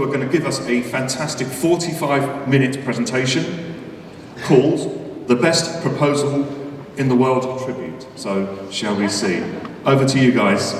Who are going to give us a fantastic 45-minute presentation called The Best Proposal in the World Tribute. So, shall we see? Over to you guys.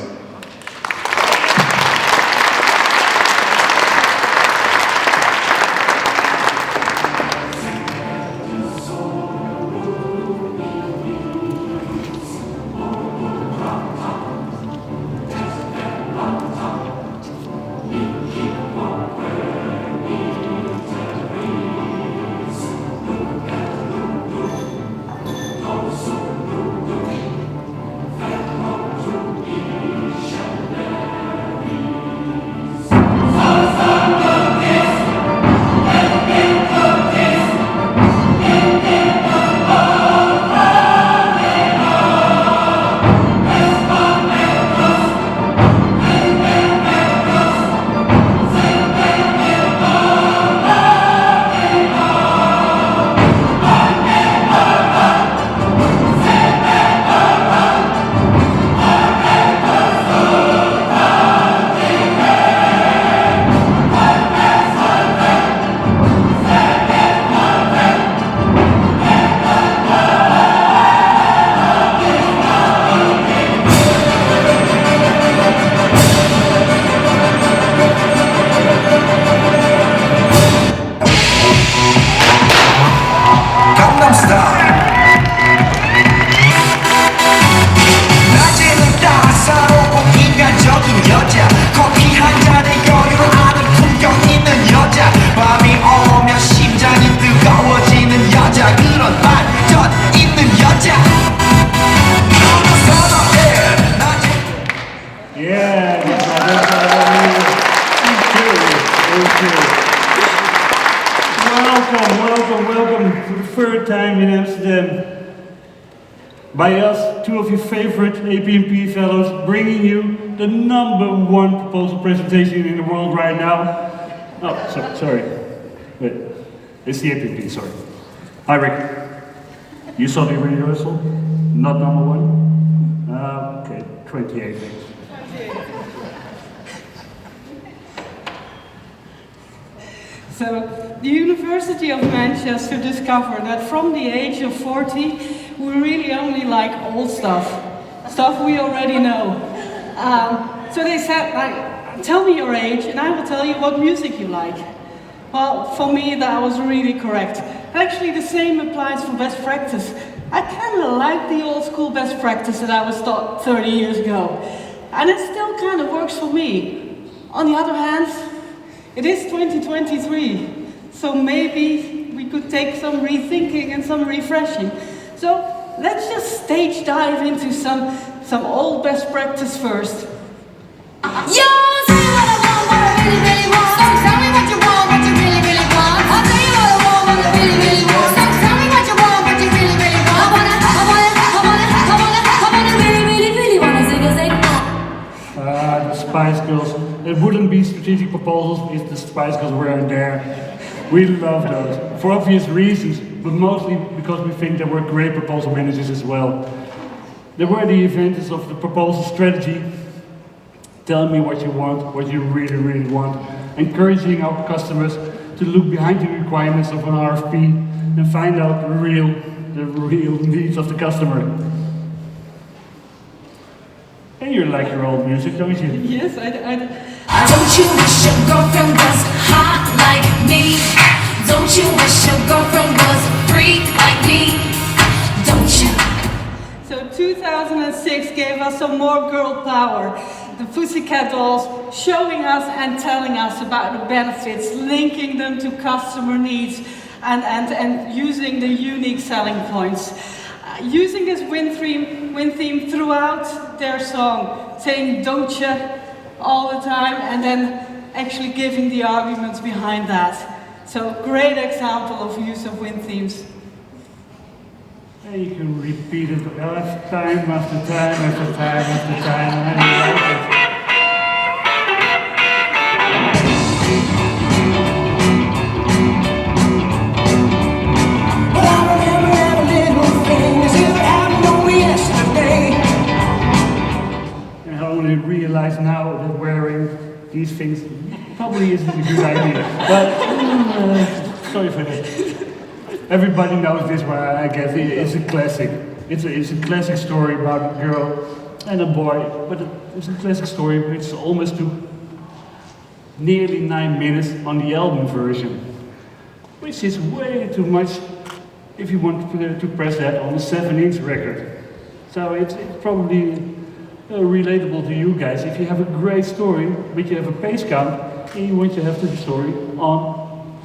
Welcome for the third time in Amsterdam. By us, two of your favorite APMP fellows, bringing you the #1 proposal presentation in the world right now. Oh, sorry. Wait, it's the APMP, sorry. Hi Rick. You saw the rehearsal? Not #1? Okay, 28 things. So, the University of Manchester discovered that from the age of 40, we really only like old stuff we already know. So they said, tell me your age and I will tell you what music you like. Well, for me that was really correct. Actually, the same applies for best practice. I kind of like the old school best practice that I was taught 30 years ago. And it still kind of works for me. On the other hand, it is 2023, so maybe we could take some rethinking and some refreshing. So let's just stage dive into some old best practice first. Yo, say what I want, what I really, really want. So tell me what you want, what you really, really want. I'll tell you what I want, what I really, really want. So tell me what you want, what you really, really want. I wanna really, really wanna zig a zig. The Spice Girls. It wouldn't be strategic proposals if the Spice Girls weren't there. We love those, for obvious reasons, but mostly because we think they were great proposal managers as well. They were the inventors of the proposal strategy, telling me what you want, what you really, really want, encouraging our customers to look behind the requirements of an RFP and find out the real needs of the customer. And you like your old music, don't you? Yes, I Don't you wish your girlfriend was hot like me? Don't you wish your girlfriend was a freak like me? Don't you? So 2006 gave us some more girl power. The Pussycat Dolls showing us and telling us about the benefits, linking them to customer needs and using the unique selling points. Using this win theme throughout their song, saying don't you all the time and then actually giving the arguments behind that. So great example of use of win themes. And you can repeat it time after time after time after time, and you like it. But I remember every little thing as if it happened only yesterday. And I only realize now that wearing these these things probably isn't a good idea. But sorry for that. Everybody knows this one, I guess. It's a classic. It's a classic story about a girl and a boy, but it's a classic story which almost took nearly 9 minutes on the album version, which is way too much if you want to press that on a 7-inch record. So it's probably relatable to you guys. If you have a great story, but you have a page count, and you want to have the story on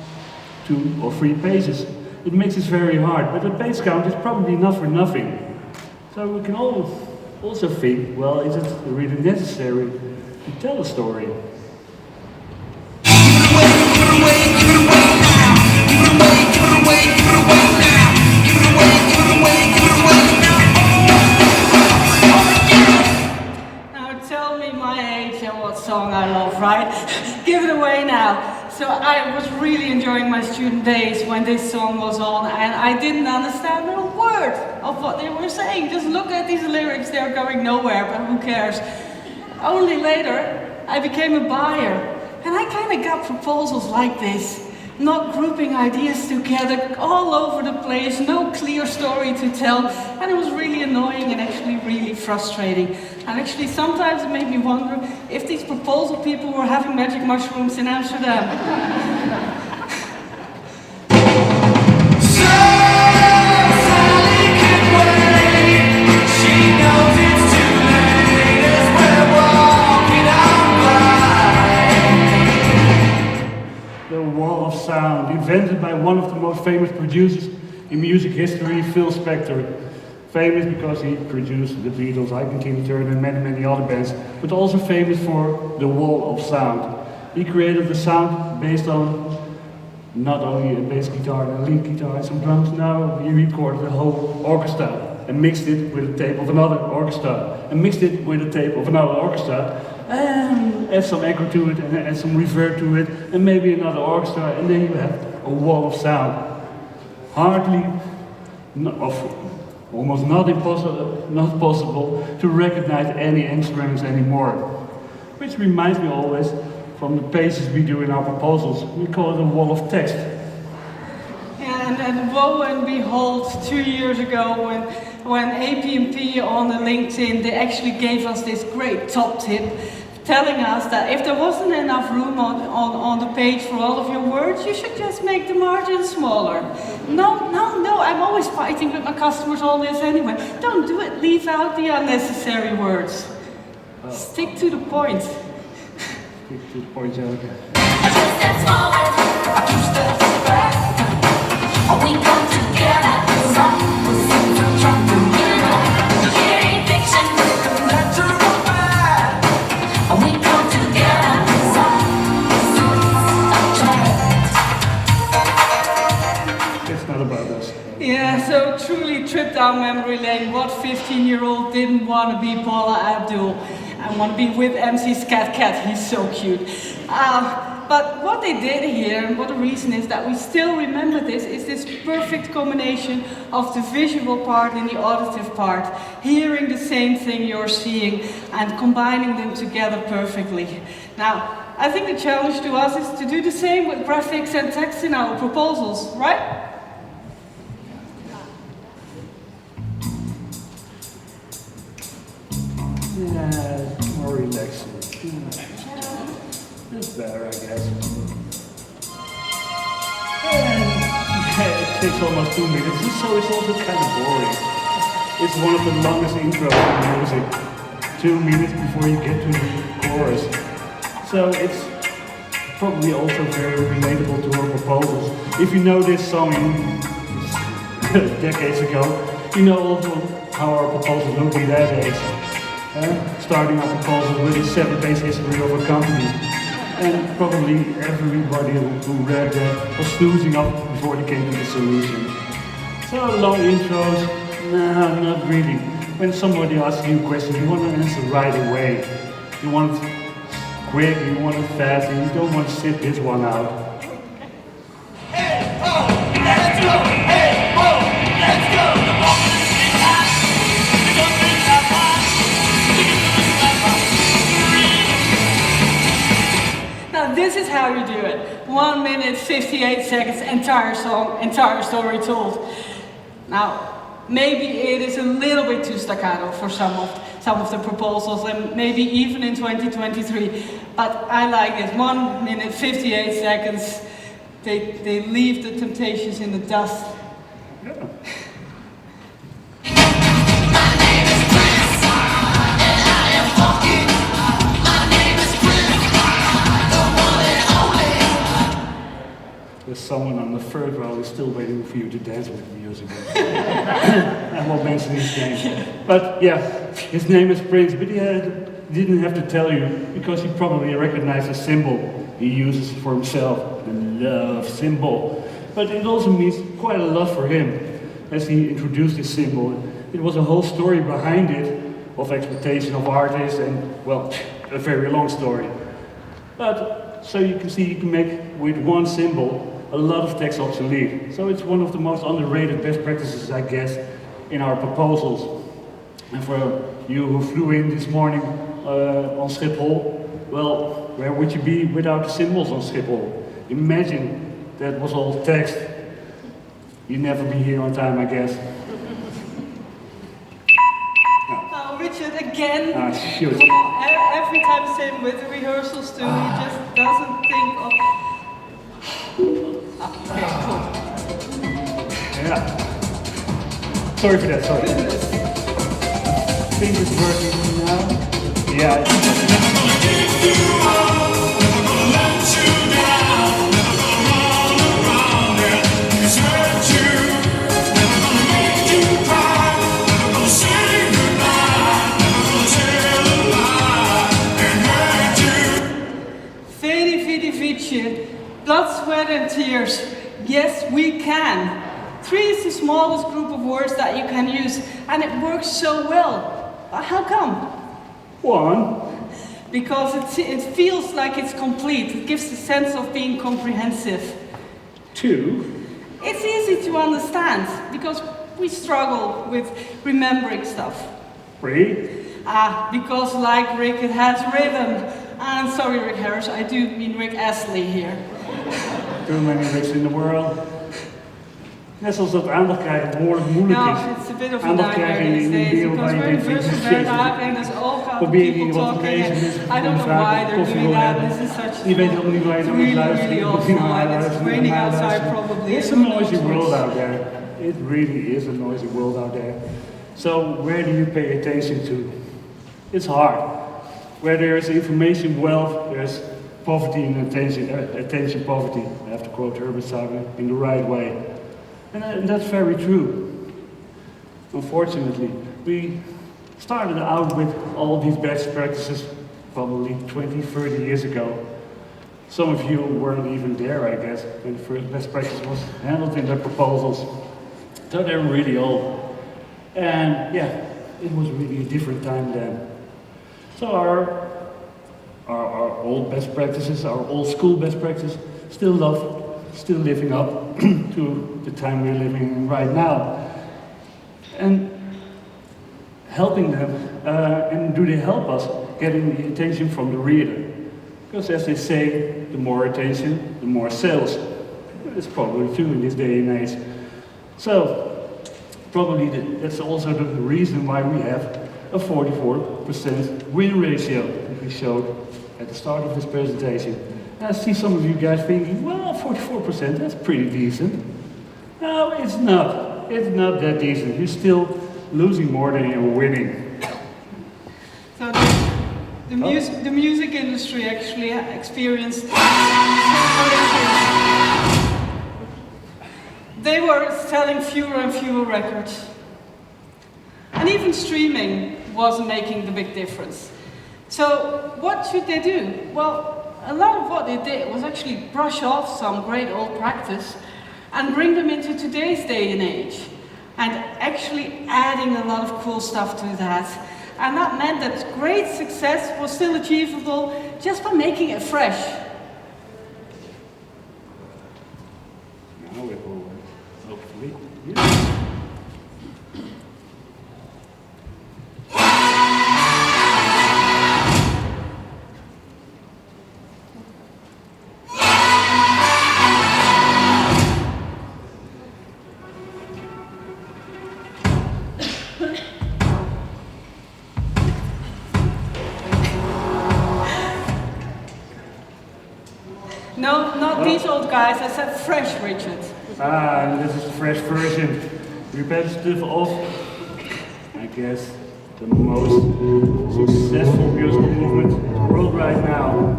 2 or 3 pages. It makes it very hard, but the page count is probably not for nothing. So we can also think, well, is it really necessary to tell a story? Song I love, right? Give it away now. So I was really enjoying my student days when this song was on, and I didn't understand a word of what they were saying. Just look at these lyrics, they're going nowhere, but who cares? Only later, I became a buyer, and I kind of got proposals like this. Not grouping ideas together all over the place, no clear story to tell, and it was really annoying and actually really frustrating. And actually sometimes it made me wonder if these proposal people were having magic mushrooms in Amsterdam. Sound, invented by one of the most famous producers in music history, Phil Spector. Famous because he produced the Beatles, Tina Turner, and many other bands, but also famous for the wall of sound. He created the sound based on not only a bass guitar and a lead guitar and some drums. Now he recorded the whole orchestra and mixed it with a tape of another orchestra and mixed it with a tape of another orchestra. And add some echo to it and add some reverb to it and maybe another orchestra, and then you have a wall of sound. Almost not possible to recognize any instruments anymore. Which reminds me always from the pages we do in our proposals. We call it a wall of text. Yeah, and woe and behold, 2 years ago when APMP on the LinkedIn, they actually gave us this great top tip, telling us that if there wasn't enough room on the page for all of your words, you should just make the margin smaller. No, I'm always fighting with my customers on this anyway. Don't do it, leave out the unnecessary words. Stick to the point. Stick to the point, Jessica. 2 steps forward, 2 steps back. We come together, some will sing some trumpet. Here ain't fiction, natural bad. We come together, some will sing some trumpet. It's not about us. Yeah, so truly trip down memory lane. What 15-year-old didn't want to be Paula Abdul? I want to be with MC Scat Cat, he's so cute. But what they did here, and what the reason is that we still remember this, is this perfect combination of the visual part and the auditive part, hearing the same thing you're seeing and combining them together perfectly. Now, I think the challenge to us is to do the same with graphics and text in our proposals, right? Yeah, more relaxing. It's better, I guess. And it takes almost 2 minutes, so it's also kind of boring. It's one of the longest intros in music. 2 minutes before you get to the chorus. So it's probably also very relatable to our proposals. If you know this song decades ago, you know also how our proposals look in that age. Starting our proposal with a 7-page history of a company. And probably everybody who read that was snoozing up before they came to the solution. So long intros, no, not really. When somebody asks you a question, you want to answer right away. You want it quick, you want it fast, and you don't want to sit this one out. Hey, oh, let's go! Hey, oh, let's go! The moment is time. We don't think that much. We can do this like this is how you do it. 1 minute, 58 seconds, entire song, entire story told. Now, maybe it is a little bit too staccato for some of the proposals, and maybe even in 2023. But I like it. 1 minute, 58 seconds. They leave the Temptations in the dust. Yeah. There's someone on the third row who's still waiting for you to dance with music. I won't mention his name. But yeah, his name is Prince, but he didn't have to tell you because he probably recognized the symbol he uses for himself, the love symbol. But it also means quite a lot for him as he introduced this symbol. It was a whole story behind it of exploitation of artists and, well, a very long story. But so you can see you can make with one symbol a lot of text obsolete. So it's one of the most underrated best practices, I guess, in our proposals. And for you who flew in this morning on Schiphol, well, where would you be without the symbols on Schiphol? Imagine that was all text. You'd never be here on time, I guess. Oh, Richard, again. Ah, shoot. Come on, every time same with the rehearsals too, he just doesn't think of... Okay, cool. Yeah. Sorry for that, sorry. I think it's working now. Yeah. Blood, sweat and tears. Yes, we can. 3 is the smallest group of words that you can use, and it works so well. But how come? 1. Because it feels like it's complete. It gives a sense of being comprehensive. 2. It's easy to understand, because we struggle with remembering stuff. 3. Because like Rick, it has rhythm. And sorry, Rick Harris, I do mean Rick Astley here. Too many Ricks in the world. Net zoals dat aandacht krijgen behoorlijk moeilijk is. No, it's a bit of a Aandacht krijgen nightmare in these een days, wereld waar because je we're denkt, in jezus, Bergen, there's all kinds of probeer je people wat te talking, lezen, and dus I don't know vragen why of they're koffie doing wil that. hebben. This is such Je weet helemaal niet waar je it's naar moet really, luisteren. really Je awful, begint maar and it's luisteren, raining maar outside luisteren. probably. It's a and no noisy world choice. out there. It really is a noisy world out there. So where do you pay attention to? It's hard. Where there is information wealth, there's poverty and attention poverty. I have to quote Herbert Sager in the right way. And that's very true. Unfortunately, we started out with all these best practices probably 20, 30 years ago. Some of you weren't even there, I guess, when the first best practice was handled in the proposals. So they're really old. And yeah, it was really a different time then. So our old best practices, our old school best practices, still living up to the time we're living in right now. And helping them, and do they help us getting the attention from the reader? Because as they say, the more attention, the more sales. It's probably true in this day and age. So, probably that's also the reason why we have a 44% win ratio, that we showed at the start of this presentation. And I see some of you guys thinking, well, 44%, that's pretty decent. No, it's not. It's not that decent. You're still losing more than you're winning. So the music industry actually experienced. They were selling fewer and fewer records. And even streaming wasn't making the big difference. So what should they do? Well, a lot of what they did was actually brush off some great old practice and bring them into today's day and age. And actually adding a lot of cool stuff to that. And that meant that great success was still achievable just by making it fresh. Now it will work, hopefully. Yeah. No, not these old guys, I said fresh, Richard. And this is the fresh version. Repetitive of, I guess, the most successful musical movement in the world right now.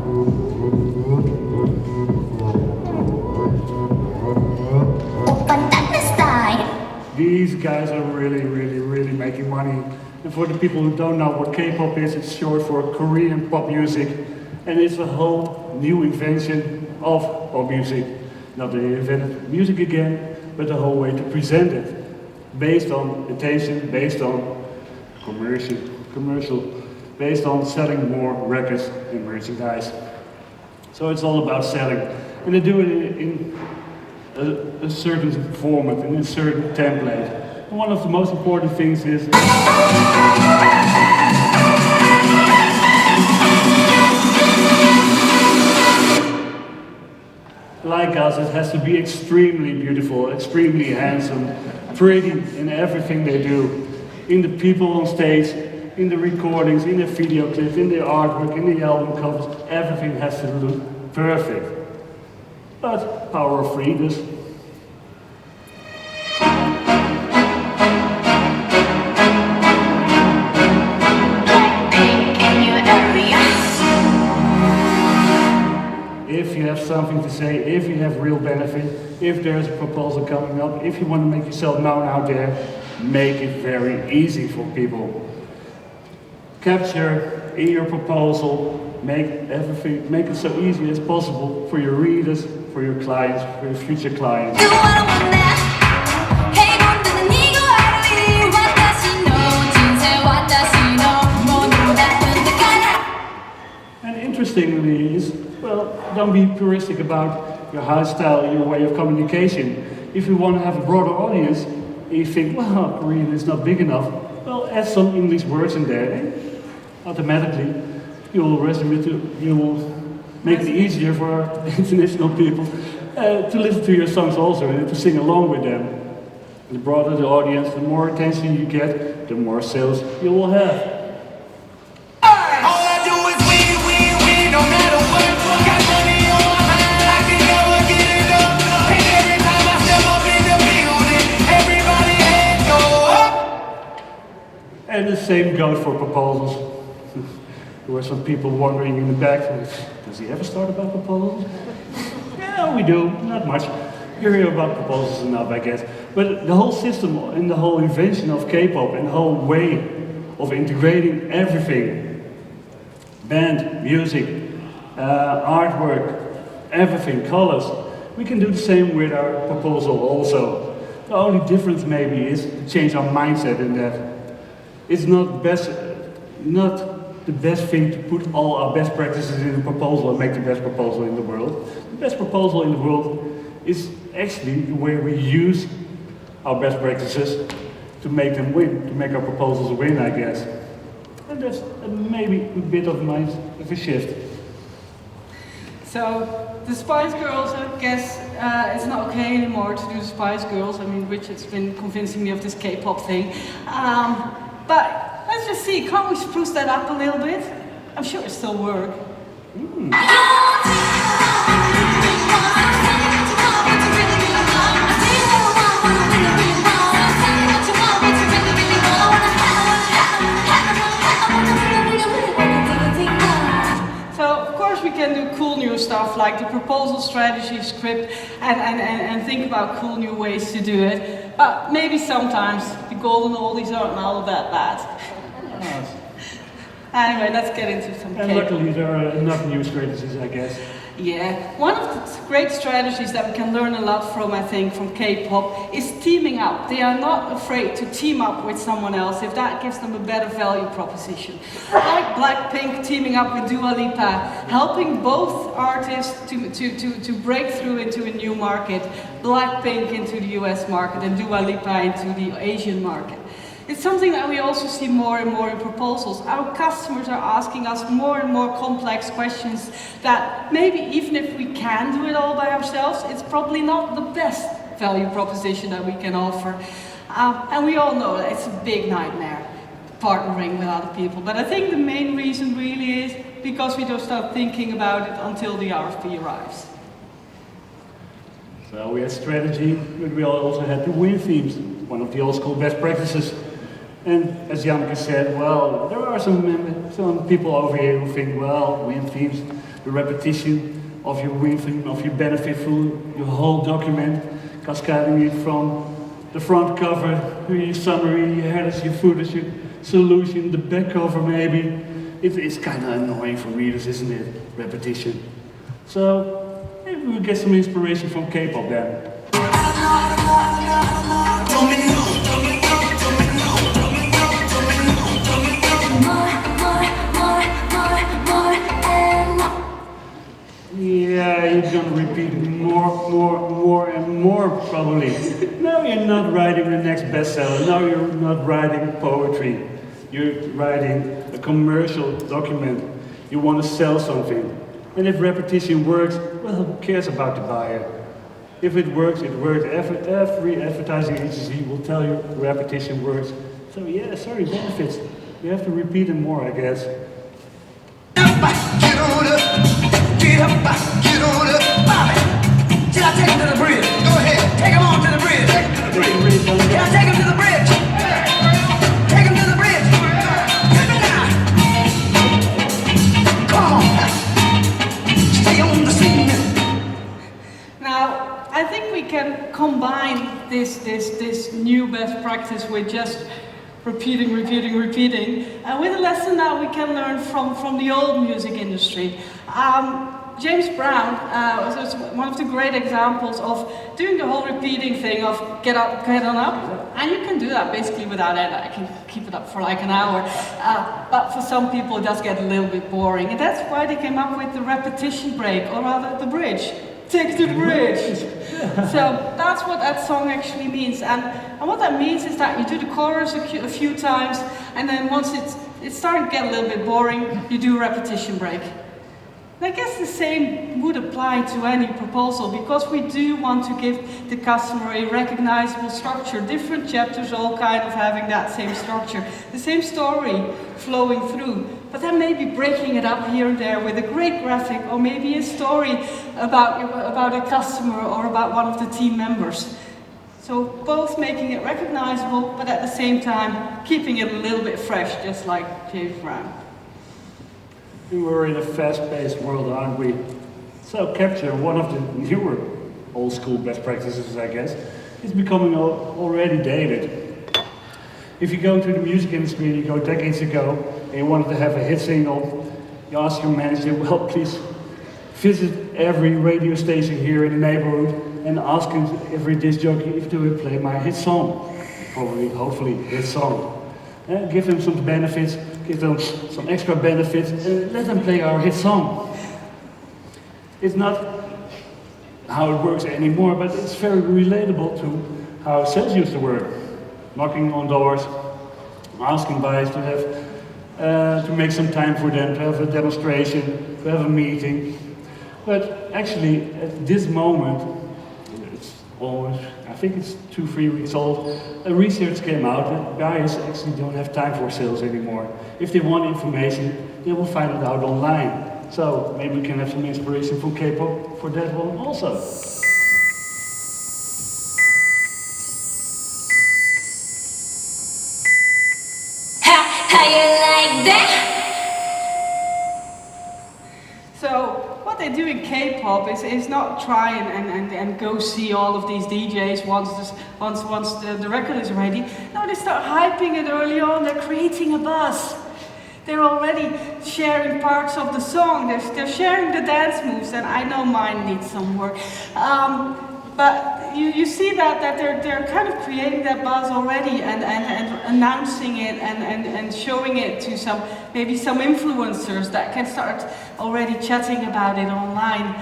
These guys are really making money. And for the people who don't know what K-pop is, it's short for Korean pop music. And it's a whole new invention of pop music. Not that they invented music again, but the whole way to present it. Based on attention, based on commercial, based on selling more records and merchandise. So it's all about selling. And they do it in a certain format, in a certain template. And one of the most important things is like us, it has to be extremely beautiful, extremely handsome, pretty in everything they do. In the people on stage, in the recordings, in the video clips, in the artwork, in the album covers, everything has to look perfect. But power of three does. If you have something to say, if you have real benefit, if there's a proposal coming up, if you want to make yourself known out there, make it very easy for people. Capture in your proposal, make it so easy as possible for your readers, for your clients, for your future clients. And interestingly is, well, don't be puristic about your hairstyle, your way of communication. If you want to have a broader audience, and you think, well, Korean is not big enough, well, add some English words in there, and automatically you will make it easier for international people to listen to your songs also and to sing along with them. The broader the audience, the more attention you get, the more sales you will have. And the same goes for proposals. There were some people wondering in the back, does he ever start about proposals? Yeah, we do, not much. You hear about proposals enough, I guess. But the whole system and the whole invention of K-pop and the whole way of integrating everything, band, music, artwork, everything, colors, we can do the same with our proposal also. The only difference maybe is to change our mindset in that. It's not the best thing to put all our best practices in a proposal and make the best proposal in the world. The best proposal in the world is actually the way we use our best practices to make them win, to make our proposals win, I guess. And that's maybe a bit of a shift. So, the Spice Girls, I guess it's not okay anymore to do the Spice Girls. I mean, Richard's been convincing me of this K-pop thing. But let's just see, can't we spruce that up a little bit? I'm sure it still works. We can do cool new stuff like the proposal strategy script and think about cool new ways to do it. But maybe sometimes the golden oldies aren't all that bad. Anyway, let's get into some And luckily there are enough new strategies, I guess. Yeah, one of the great strategies that we can learn a lot from, I think, from K-pop is teaming up. They are not afraid to team up with someone else if that gives them a better value proposition. Like Blackpink teaming up with Dua Lipa, helping both artists to break through into a new market. Blackpink into the US market and Dua Lipa into the Asian market. It's something that we also see more and more in proposals. Our customers are asking us more and more complex questions that maybe even if we can do it all by ourselves, it's probably not the best value proposition that we can offer. And we all know that it's a big nightmare partnering with other people. But I think the main reason really is because we don't start thinking about it until the RFP arrives. Well, we had strategy, but we also had the win themes, one of the old school best practices. And as Janneke said, well, there are some people over here who think, well, win themes, the repetition of your win theme, of your benefit through your whole document, cascading it from the front cover, your summary, your headers, your footers, your solution, the back cover maybe. It's kind of annoying for readers, isn't it? Repetition. So maybe we'll get some inspiration from K-pop then. Yeah, you're gonna repeat more and more probably. No, you're not writing the next bestseller. No, you're not writing poetry. You're writing a commercial document. You want to sell something. And if repetition works, well, who cares about the buyer? If it works, it works. Every advertising agency will tell you repetition works. So yeah, sorry, benefits. You have to repeat them more, I guess. Get on up, get up, get on up, Bobby. Should I take him to the bridge? Go ahead, take him on to the bridge. Take him to the bridge. Can I take him to the bridge? Take him to the bridge. Get me down. Come on, stay on the scene. Now, I think we can combine this new best practice with just repeating, with a lesson that we can learn from the old music industry. James Brown was one of the great examples of doing the whole repeating thing of get up, get on up, and you can do that basically without it. I can keep it up for like an hour, but for some people it does get a little bit boring, and that's why they came up with the repetition break, or rather the bridge. Take to the bridge. So that's what that song actually means, and what that means is that you do the chorus a few times, and then once it's starting to get a little bit boring, you do a repetition break. And I guess the same would apply to any proposal, because we do want to give the customer a recognizable structure, different chapters all kind of having that same structure, the same story flowing through, but then maybe breaking it up here and there with a great graphic, or maybe a story about a customer or about one of the team members. So both making it recognizable, but at the same time keeping it a little bit fresh, just like James Brown. We're in a fast-paced world, aren't we? So capture, one of the newer old-school best practices, I guess, is becoming already dated. If you go to the music industry and you go decades ago and you wanted to have a hit single, you ask your manager, well, please visit every radio station here in the neighborhood and ask every disc jockey if they will play my hit song. Probably, hopefully, hit song. Give them some benefits, give them some extra benefits, and let them play our hit song. It's not how it works anymore, but it's very relatable to how sales used to work. Knocking on doors, asking buyers to have, to make some time for them, to have a demonstration, to have a meeting. But actually, at this moment, I think it's 2-3 weeks old, a research came out that buyers actually don't have time for sales anymore. If they want information, they will find it out online. So maybe we can have some inspiration from K-pop for that one also. How you like that? So what they do in K-pop is not try and go see all of these DJs once the record is ready. No, they start hyping it early on. They're creating a buzz. They're already sharing parts of the song. They're sharing the dance moves, and I know mine needs some work. But you see that they're kind of creating that buzz already and announcing it and showing it to maybe some influencers that can start already chatting about it online.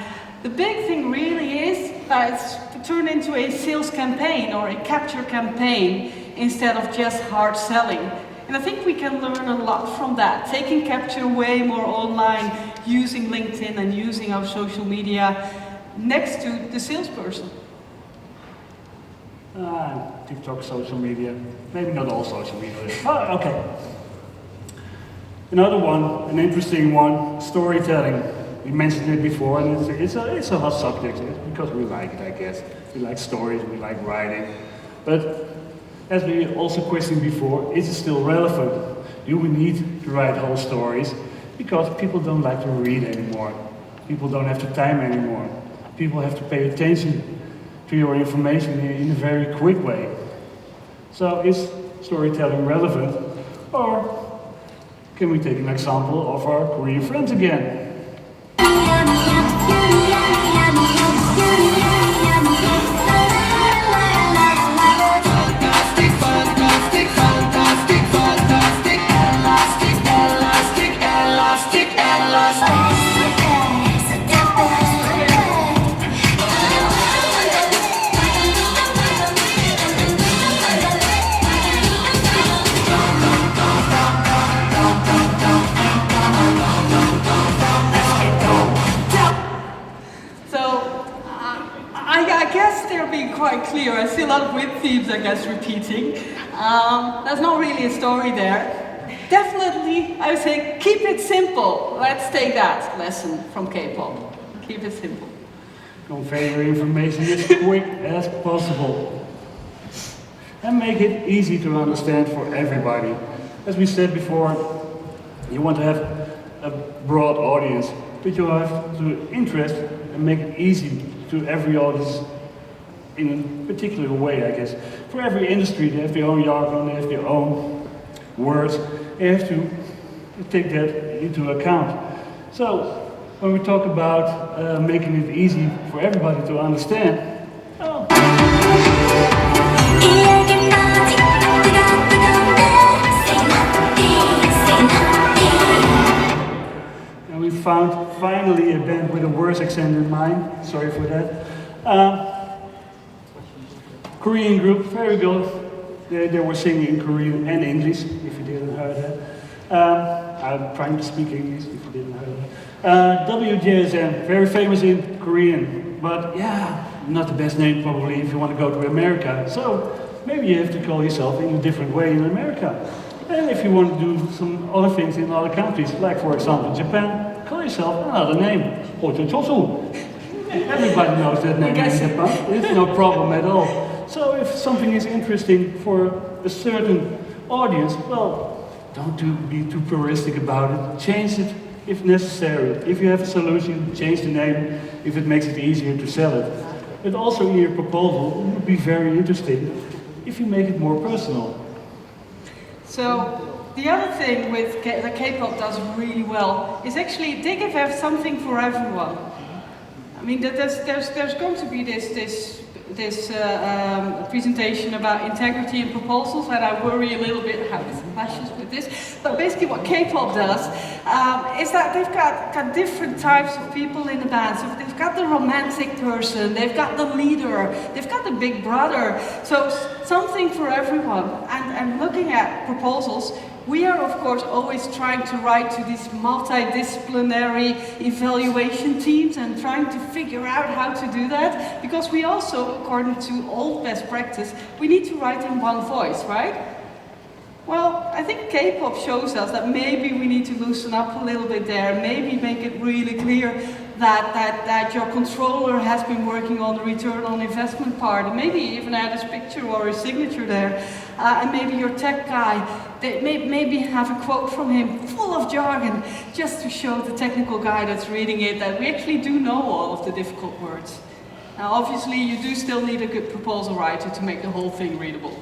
The big thing really is that it's turned into a sales campaign or a capture campaign instead of just hard selling. And I think we can learn a lot from that, taking capture way more online, using LinkedIn and using our social media next to the salesperson. TikTok, social media, maybe not all social media. Oh, okay. Another one, an interesting one, storytelling. We mentioned it before, and it's a hot subject because we like it, I guess. We like stories, we like writing. But as we also questioned before, is it still relevant? Do we need to write whole stories? Because people don't like to read anymore. People don't have the time anymore. People have to pay attention to your information in a very quick way. So is storytelling relevant? Or can we take an example of our Korean friends again? Quite clear. I see a lot of weird themes, I guess, repeating. There's not really a story there. Definitely, I would say, keep it simple. Let's take that lesson from K-pop. Keep it simple. Convey your information as quick as possible. And make it easy to understand for everybody. As we said before, you want to have a broad audience, but you have to interest and make it easy to every audience in a particular way, I guess. For every industry, they have their own jargon, they have their own words. You have to take that into account. So, when we talk about making it easy for everybody to understand, oh. And we found finally a band with a worse accent than mine. Sorry for that. Korean group, very good. They were singing in Korean and English, if you didn't hear that. I'm trying to speak English, if you didn't hear that. WJSM, very famous in Korean, but yeah, not the best name probably if you want to go to America. So maybe you have to call yourself in a different way in America. And if you want to do some other things in other countries, like for example Japan, call yourself another name. Hojojosu. Everybody knows that name in Japan. It's no problem at all. So if something is interesting for a certain audience, well, don't be too puristic about it. Change it if necessary. If you have a solution, change the name if it makes it easier to sell it. But also in your proposal, it would be very interesting if you make it more personal. So the other thing with that K-pop does really well is actually they give something for everyone. I mean, there's going to be this presentation about integrity in proposals, and I worry a little bit how this clashes with this. But basically what K-pop does is that they've got different types of people in the band. So they've got the romantic person, they've got the leader, they've got the big brother. So something for everyone. And looking at proposals, we are of course always trying to write to these multidisciplinary evaluation teams and trying to figure out how to do that, because we also, according to old best practice, we need to write in one voice, right? Well, I think K-pop shows us that maybe we need to loosen up a little bit there, maybe make it really clear that your controller has been working on the return on investment part, and maybe even add his picture or his signature there, and maybe your tech guy, maybe have a quote from him full of jargon, just to show the technical guy that's reading it that we actually do know all of the difficult words. Now obviously you do still need a good proposal writer to make the whole thing readable.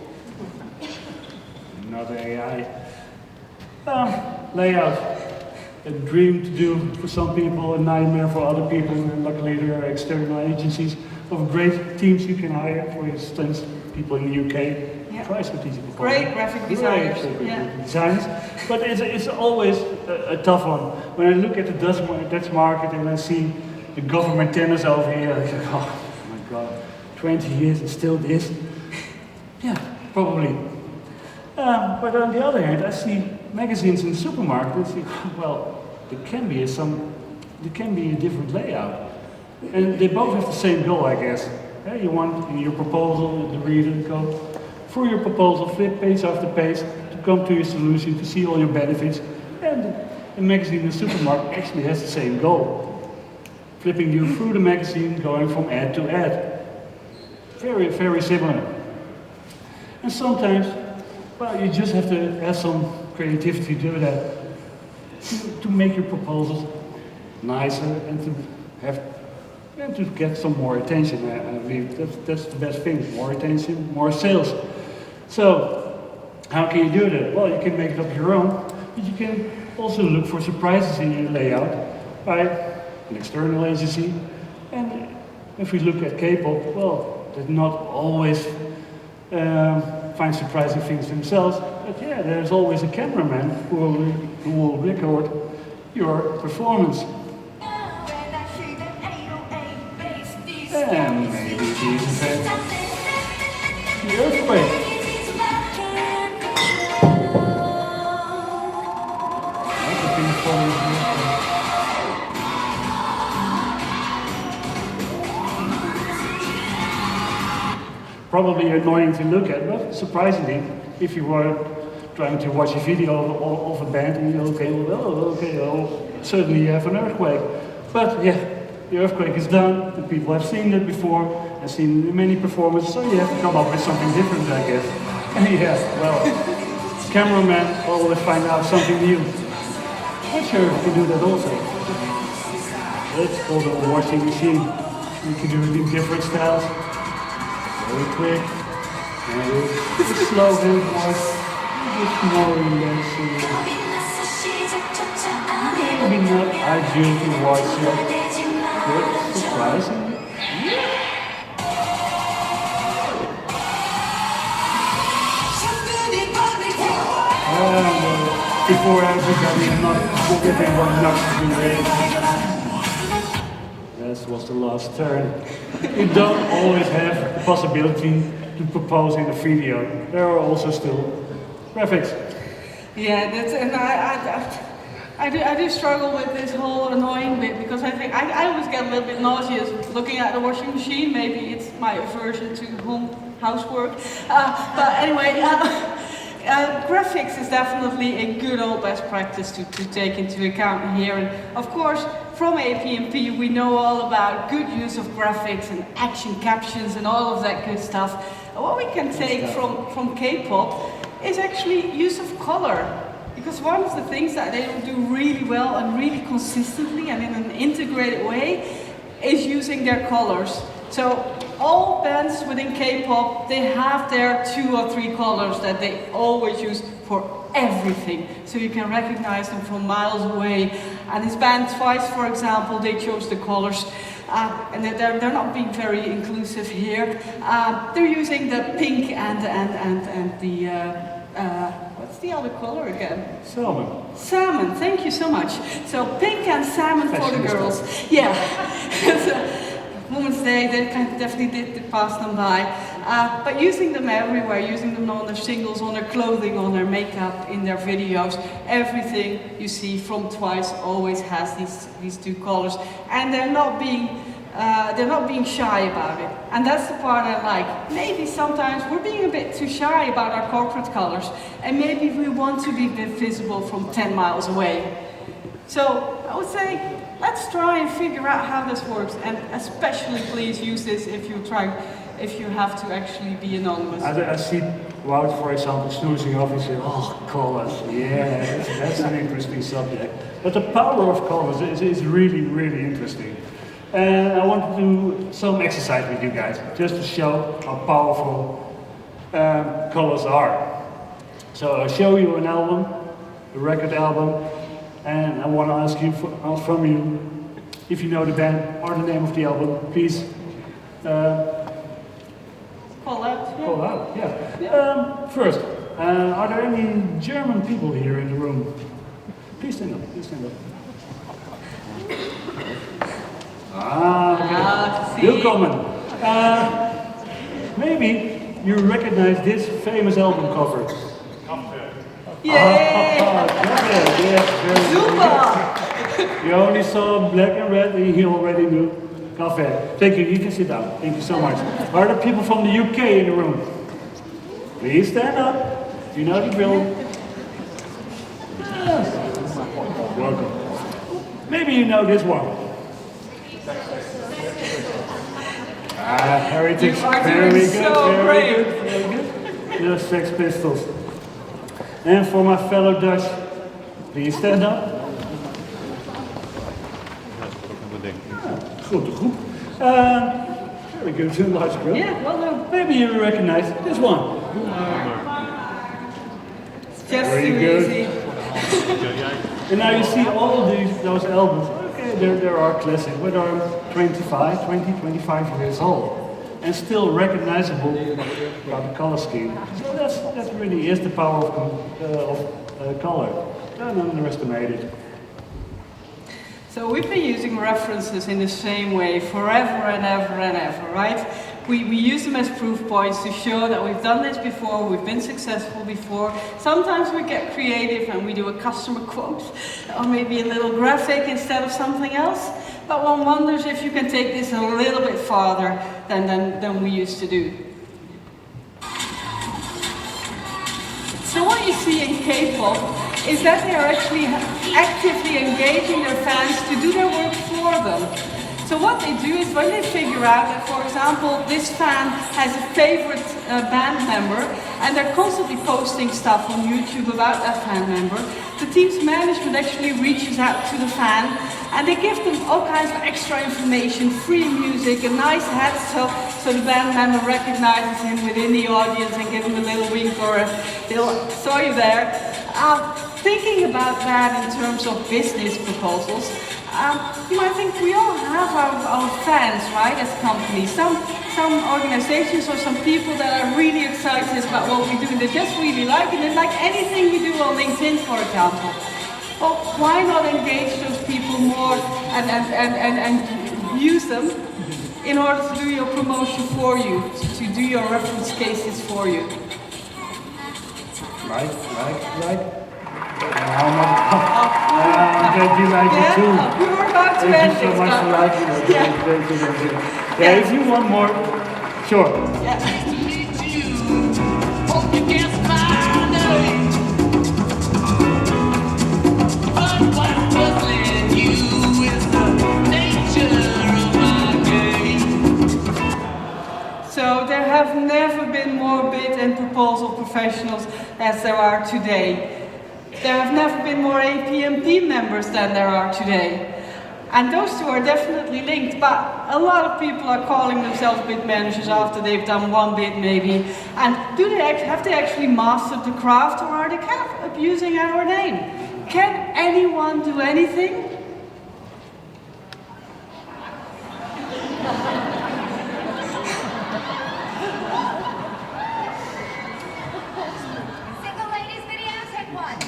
Not AI. Layout. A dream to do for some people, a nightmare for other people, and luckily there are external agencies of great teams you can hire, for instance, people in the UK. Yeah. Try strategic proposal. Great graphic designers. Great designers. But it's always a tough one. When I look at the Dutch market and I see the government tenders over here, I think, oh my God, 20 years and still this? Yeah, probably. But on the other hand, I see magazines in the supermarket and see, well, there can be a different layout. And they both have the same goal, I guess. You want in your proposal, the reader to go through your proposal, flip page after page, to come to your solution, to see all your benefits. And the magazine in the supermarket actually has the same goal. flipping you through the magazine, going from ad to ad. Very, very similar. And sometimes, well, you just have to have some creativity to do that, to make your proposals nicer and to get some more attention. I believe that's the best thing, more attention, more sales. So, how can you do that? Well, you can make it up your own, but you can also look for surprises in your layout by an external agency. And if we look at K-pop, well, they not always find surprising things themselves, but yeah, there's always a cameraman who will record your performance. And maybe even the earthquake. Probably annoying to look at, but surprisingly, if you were trying to watch a video of a band and suddenly you have an earthquake. But yeah, the earthquake is done, the people have seen it before, and seen many performances, so you have to come up with something different, I guess. And yeah, well, cameraman always find out something new. I'm sure you can do that also. It's called a washing machine. You can do it in different styles. Very quick, very slow hand wash, just more relaxing. Maybe not ideal to watch it, but surprising. And before everybody not forgetting what not to do there. That was the last turn. You don't always have the possibility to propose in a video. There are also still graphics. Yeah, that's, and I do struggle with this whole annoying bit because I think I always get a little bit nauseous looking at the washing machine. Maybe it's my aversion to housework. But anyway, graphics is definitely a good old best practice to take into account here. And of course, from APMP, we know all about good use of graphics and action captions and all of that good stuff. What we can take from K-pop is actually use of color. Because one of the things that they do really well and really consistently and in an integrated way is using their colors. So all bands within K-pop, they have their 2 or 3 colors that they always use for everything. So you can recognize them from miles away. And this band Twice, for example, they chose the colors. And they're not being very inclusive here. They're using the pink and the, what's the other color again? Salmon. Salmon, thank you so much. So pink and salmon for the girls. Yeah. Women's Day, they definitely did pass them by. But using them everywhere, using them on their singles, on their clothing, on their makeup, in their videos, everything you see from Twice always has these 2 colors. And they're not being shy about it. And that's the part I like. Maybe sometimes we're being a bit too shy about our corporate colors. And maybe we want to be visible from 10 miles away. So I would say, let's try and figure out how this works, and especially please use this if you have to actually be anonymous. I see Wout, for example, snoozing off and say, oh, colors, yeah, that's an interesting subject. But the power of colors is really, really interesting. And I want to do some exercise with you guys, just to show how powerful colors are. So I'll show you an album, a record album, and I want to ask you from you, if you know the band or the name of the album, please Call out. Yeah. call out. Yeah. First, are there any German people here in the room? Please stand up. Please stand up. Okay. Willkommen. Maybe you recognize this famous album cover. Yay! Yeah, Super! you only saw black and red and he already knew. Cafe. Thank you, you can sit down. Thank you so much. Are there people from the UK in the room? Please stand up. You know the drill. Yes. Welcome. Maybe you know this one. Heritage, You are very doing good, so very great. good, very good. The Sex Pistols. And for my fellow Dutch, please stand up. Grote groep. Very good, a large group. Yeah, well done. Maybe you recognize this one. It's just Very too good. easy. And now you see all of those albums. Okay, there are classics, but are 25 years old. And still recognizable by the color scheme. So that really is the power of color. Don't underestimate it. So we've been using references in the same way forever and ever and ever, right? We use them as proof points to show that we've done this before, we've been successful before. Sometimes we get creative and we do a customer quote or maybe a little graphic instead of something else. But one wonders if you can take this a little bit farther than we used to do. So what you see in K-pop is that they are actually actively engaging their fans to do their work for them. So what they do is when they figure out that, for example, this fan has a favorite band member and they're constantly posting stuff on YouTube about that fan member, the team's management actually reaches out to the fan and they give them all kinds of extra information, free music, a nice hat so the band member recognizes him within the audience and gives him a little wink or a little saw you there. Thinking about that in terms of business proposals, you might think we all have our fans, right, as companies. Some organizations or some people that are really excited about what we do and they just really like it. And like anything we do on LinkedIn, for example. Well, why not engage those people more and use them in order to do your promotion for you, to do your reference cases for you? Like. I'm glad you like it too. We were about to end Thank you so this much for stuff. liking it. Thank you. Yeah, if you want more, sure. Yeah. Hope you guess my name. But what's puzzling you is the nature of my game. So there have never been more bid and proposal professionals as there are today. There have never been more APMP members than there are today. And those two are definitely linked, but a lot of people are calling themselves bid managers after they've done one bid maybe. And have they actually mastered the craft, or are they kind of abusing our name? Can anyone do anything? Single ladies video, take one.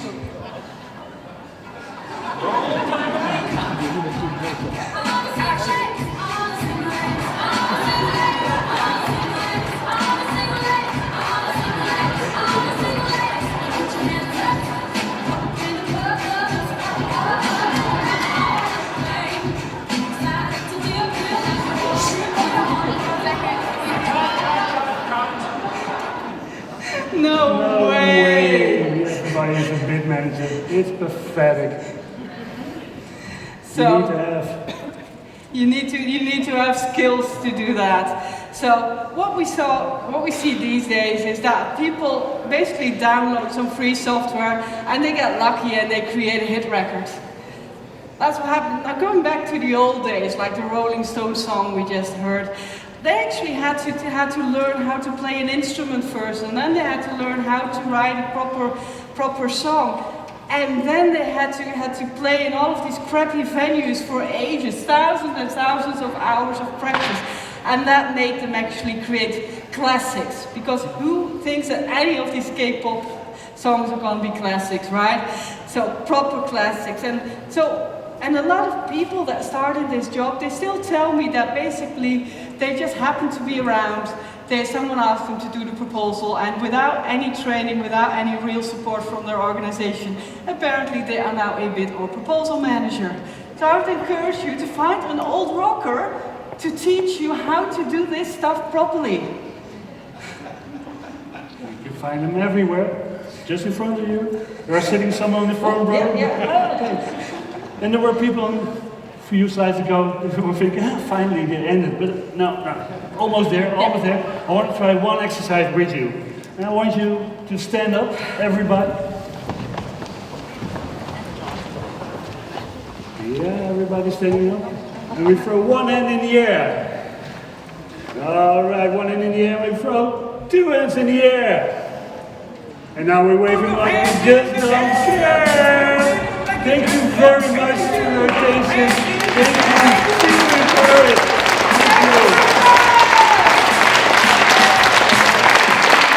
No way! Everybody is a bid manager. It's pathetic. So You need to have. you need to have skills to do that. So what we see these days is that people basically download some free software and they get lucky and they create a hit record. That's what happened. Now going back to the old days, like the Rolling Stones song we just heard, they actually had to learn how to play an instrument first, and then they had to learn how to write a proper song. And then they had to play in all of these crappy venues for ages, thousands and thousands of hours of practice. And that made them actually create classics. Because who thinks that any of these K-pop songs are going to be classics, right? So proper classics. And a lot of people that started this job, they still tell me that basically they just happen to be around. Someone asked them to do the proposal, and without any training, without any real support from their organization, apparently they are now a bid or proposal manager. So I would encourage you to find an old rocker to teach you how to do this stuff properly. You find them everywhere, just in front of you. There are sitting someone in the front row. Yeah. Ah, okay. And there were people on few slides ago, we were thinking, finally they ended, but no, almost there, almost there. I want to try one exercise with you. And I want you to stand up, everybody. Yeah, everybody standing up. And we throw one hand in the air. All right, one hand in the air, we throw two hands in the air. And now we're waving like we just don't care. Thank you very much for your attention. Thank you. See you in Paris.